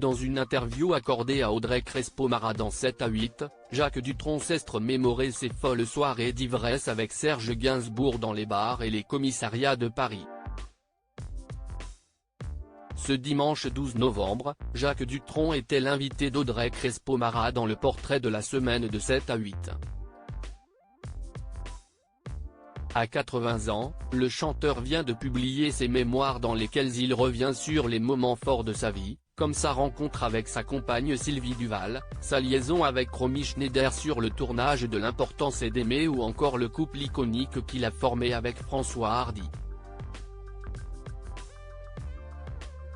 Dans une interview accordée à Audrey Crespo-Mara dans 7 à 8, Jacques Dutronc s'est remémoré ses folles soirées d'ivresse avec Serge Gainsbourg dans les bars et les commissariats de Paris. Ce dimanche 12 novembre, Jacques Dutronc était l'invité d'Audrey Crespo-Mara dans le portrait de la semaine de 7 à 8. À 80 ans, le chanteur vient de publier ses mémoires dans lesquelles il revient sur les moments forts de sa vie, comme sa rencontre avec sa compagne Sylvie Duval, sa liaison avec Romy Schneider sur le tournage de L'importance est d'aimer ou encore le couple iconique qu'il a formé avec François Hardy.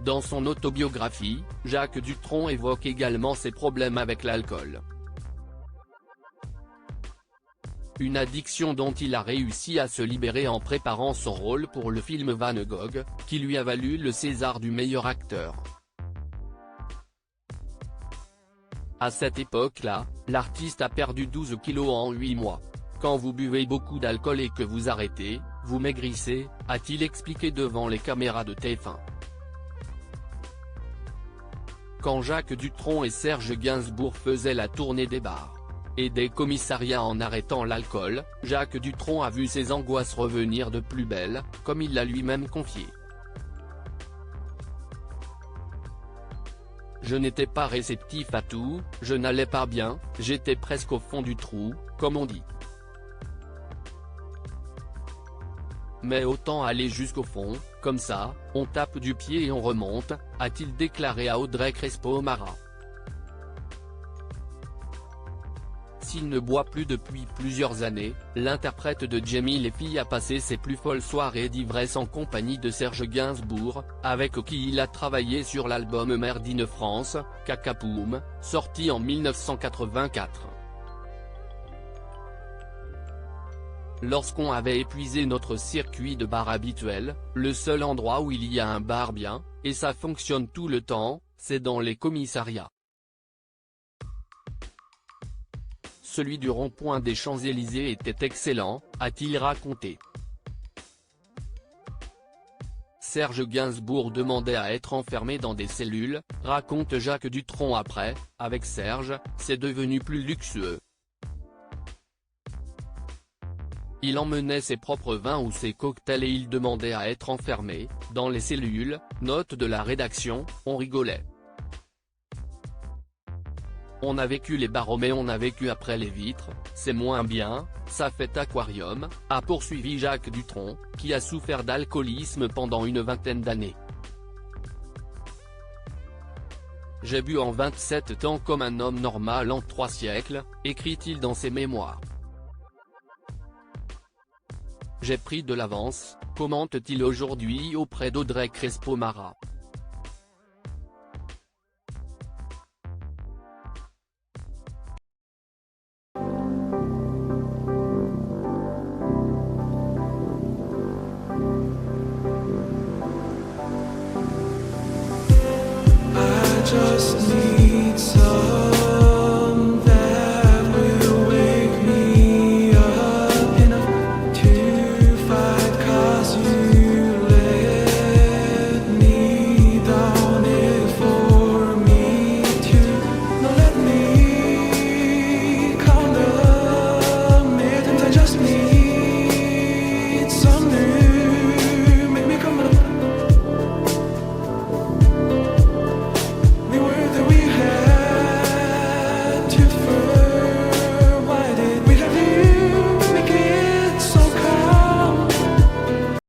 Dans son autobiographie, Jacques Dutronc évoque également ses problèmes avec l'alcool. Une addiction dont il a réussi à se libérer en préparant son rôle pour le film Van Gogh, qui lui a valu le César du meilleur acteur. À cette époque-là, l'artiste a perdu 12 kilos en 8 mois. Quand vous buvez beaucoup d'alcool et que vous arrêtez, vous maigrissez, a-t-il expliqué devant les caméras de TF1. Quand Jacques Dutronc et Serge Gainsbourg faisaient la tournée des bars et des commissariats en arrêtant l'alcool, Jacques Dutronc a vu ses angoisses revenir de plus belle, comme il l'a lui-même confié. Je n'étais pas réceptif à tout, je n'allais pas bien, j'étais presque au fond du trou, comme on dit. Mais autant aller jusqu'au fond, comme ça, on tape du pied et on remonte, a-t-il déclaré à Audrey Crespo-Mara. S'il ne boit plus depuis plusieurs années, l'interprète de Jamie les filles a passé ses plus folles soirées d'ivresse en compagnie de Serge Gainsbourg, avec qui il a travaillé sur l'album Merde in France, Cacapoum, sorti en 1984. Lorsqu'on avait épuisé notre circuit de bar habituel, le seul endroit où il y a un bar bien, et ça fonctionne tout le temps, c'est dans les commissariats. Celui du rond-point des Champs-Élysées était excellent, a-t-il raconté. Serge Gainsbourg demandait à être enfermé dans des cellules, raconte Jacques Dutronc après, avec Serge, c'est devenu plus luxueux. Il emmenait ses propres vins ou ses cocktails et il demandait à être enfermé, dans les cellules, note de la rédaction, on rigolait. On a vécu les bars mais on a vécu après les vitres, c'est moins bien, ça fait aquarium, a poursuivi Jacques Dutronc, qui a souffert d'alcoolisme pendant une vingtaine d'années. J'ai bu en 27 ans comme un homme normal en 3 siècles, écrit-il dans ses mémoires. J'ai pris de l'avance, commente-t-il aujourd'hui auprès d'Audrey Crespo-Mara.